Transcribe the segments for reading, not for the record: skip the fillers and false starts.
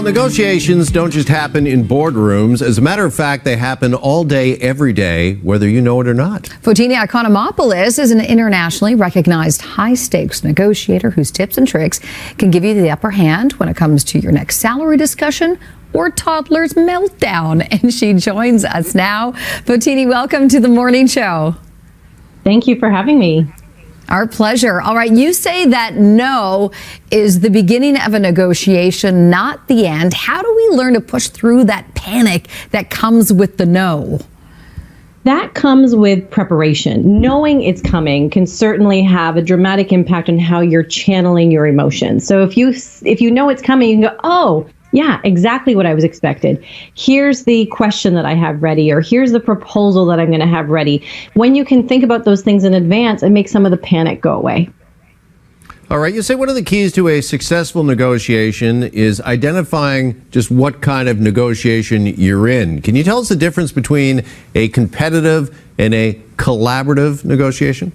Well, negotiations don't just happen in boardrooms. As a matter of fact, they happen all day, every day, whether you know it or not. Fotini Iconomopoulos is an internationally recognized high-stakes negotiator whose tips and tricks can give you the upper hand when it comes to your next salary discussion or toddler's meltdown. And she joins us now. Fotini, welcome to the morning show. Thank you for having me. Our pleasure. All right, you say that no is the beginning of a negotiation, not the end. How do we learn to push through that panic that comes with the no? That comes with preparation. Knowing it's coming can certainly have a dramatic impact on how you're channeling your emotions. So if you know it's coming, you can go, oh, yeah, exactly what I was expected. Here's the question that I have ready, or here's the proposal that I'm going to have ready. When you can think about those things in advance, it makes some of the panic go away. All right, you say one of the keys to a successful negotiation is identifying just what kind of negotiation you're in. Can you tell us the difference between a competitive and a collaborative negotiation?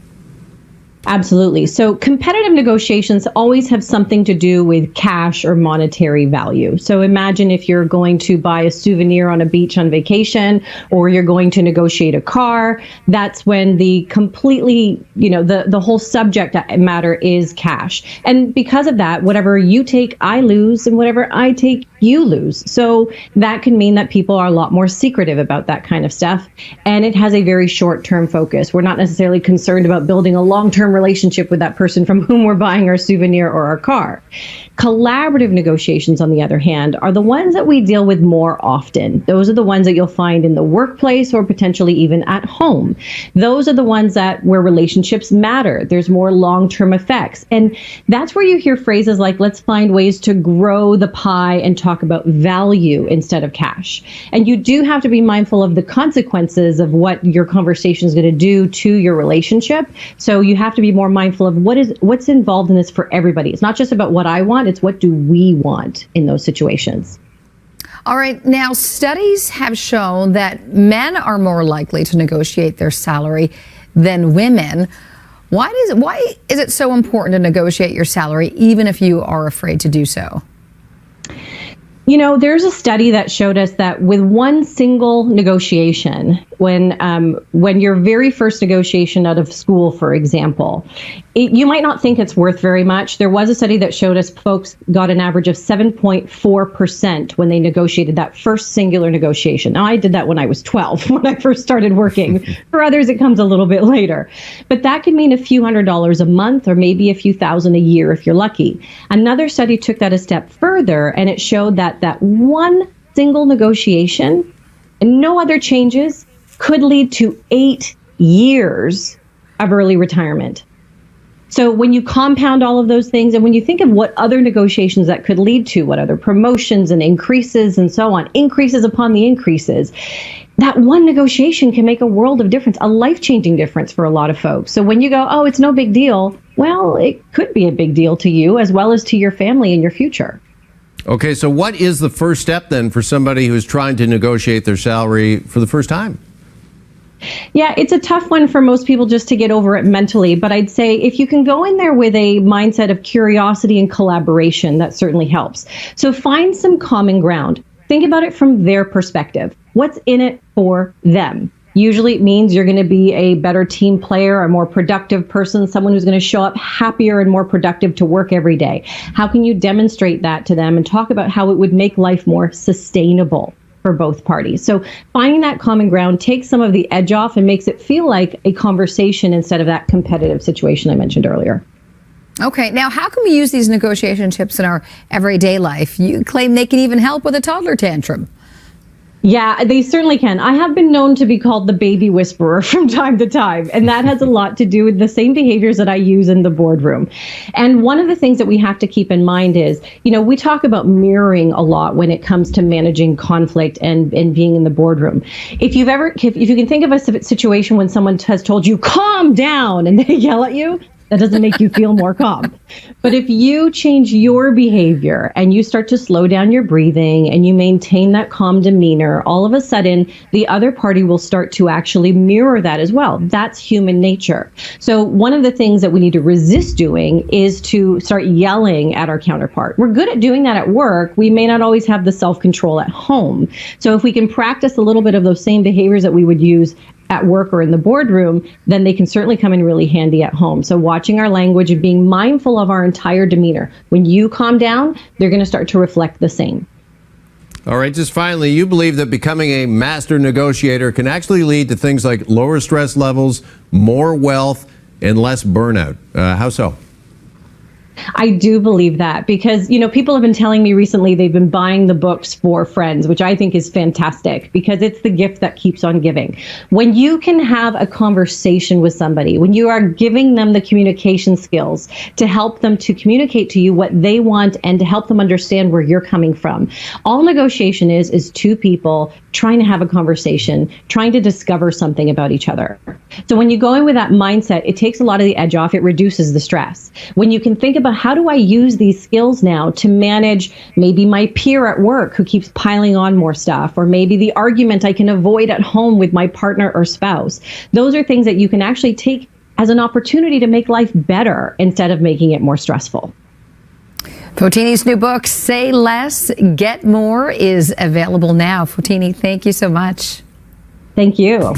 Absolutely. So competitive negotiations always have something to do with cash or monetary value. So imagine if you're going to buy a souvenir on a beach on vacation, or you're going to negotiate a car. That's when the completely, the whole subject matter is cash. And because of that, whatever you take, I lose, and whatever I take, you lose. So that can mean that people are a lot more secretive about that kind of stuff. And it has a very short-term focus. We're not necessarily concerned about building a long-term relationship with that person from whom we're buying our souvenir or our car. Collaborative negotiations, on the other hand, are the ones that we deal with more often. Those are the ones that you'll find in the workplace or potentially even at home. Those are the ones where relationships matter. There's more long-term effects. And that's where you hear phrases like, let's find ways to grow the pie and talk about value instead of cash. And you do have to be mindful of the consequences of what your conversation is going to do to your relationship. So you have to be more mindful of what's involved in this for everybody. It's not just about what I want, it's what do we want in those situations. All right. Now, studies have shown that men are more likely to negotiate their salary than women. Why is it so important to negotiate your salary, even if you are afraid to do so? There's a study that showed us that with one single negotiation, when your very first negotiation out of school, for example, you might not think it's worth very much. There was a study that showed us folks got an average of 7.4% when they negotiated that first singular negotiation. Now, I did that when I was 12, when I first started working. For others, it comes a little bit later. But that could mean a few $100s a month, or maybe a few thousand a year if you're lucky. Another study took that a step further, and it showed that one single negotiation and no other changes could lead to 8 years of early retirement. So when you compound all of those things, and when you think of what other negotiations that could lead to, what other promotions and increases and so on, increases upon the increases, that one negotiation can make a world of difference, a life-changing difference for a lot of folks. So when you go, oh, it's no big deal, well, it could be a big deal to you as well as to your family and your future. Okay, so what is the first step then for somebody who's trying to negotiate their salary for the first time? Yeah, it's a tough one for most people just to get over it mentally. But I'd say if you can go in there with a mindset of curiosity and collaboration, that certainly helps. So find some common ground. Think about it from their perspective. What's in it for them? Usually it means you're going to be a better team player, a more productive person, someone who's going to show up happier and more productive to work every day. How can you demonstrate that to them and talk about how it would make life more sustainable for both parties? So finding that common ground takes some of the edge off and makes it feel like a conversation instead of that competitive situation I mentioned earlier. Okay, now how can we use these negotiation tips in our everyday life? You claim they can even help with a toddler tantrum. Yeah, they certainly can. I have been known to be called the baby whisperer from time to time, and that has a lot to do with the same behaviors that I use in the boardroom. And one of the things that we have to keep in mind is, we talk about mirroring a lot when it comes to managing conflict and being in the boardroom. If you can think of a situation when someone has told you, calm down, and they yell at you, That doesn't make you feel more calm. But if you change your behavior and you start to slow down your breathing and you maintain that calm demeanor, all of a sudden the other party will start to actually mirror that as well. That's human nature. So one of the things that we need to resist doing is to start yelling at our counterpart. We're good at doing that at work. We may not always have the self-control at home. So if we can practice a little bit of those same behaviors that we would use at work or in the boardroom, then they can certainly come in really handy at home. So watching our language and being mindful of our entire demeanor. When you calm down, they're going to start to reflect the same. All right, just finally, you believe that becoming a master negotiator can actually lead to things like lower stress levels, more wealth, and less burnout. How so? I do believe that because, people have been telling me recently they've been buying the books for friends, which I think is fantastic because it's the gift that keeps on giving. When you can have a conversation with somebody, when you are giving them the communication skills to help them to communicate to you what they want and to help them understand where you're coming from. All negotiation is two people trying to have a conversation, trying to discover something about each other. So when you go in with that mindset, it takes a lot of the edge off. It reduces the stress. When you can think about how do I use these skills now to manage maybe my peer at work who keeps piling on more stuff, or maybe the argument I can avoid at home with my partner or spouse. Those are things that you can actually take as an opportunity to make life better instead of making it more stressful. Fotini's new book, Say Less, Get More, is available now. Fotini, thank you so much. Thank you.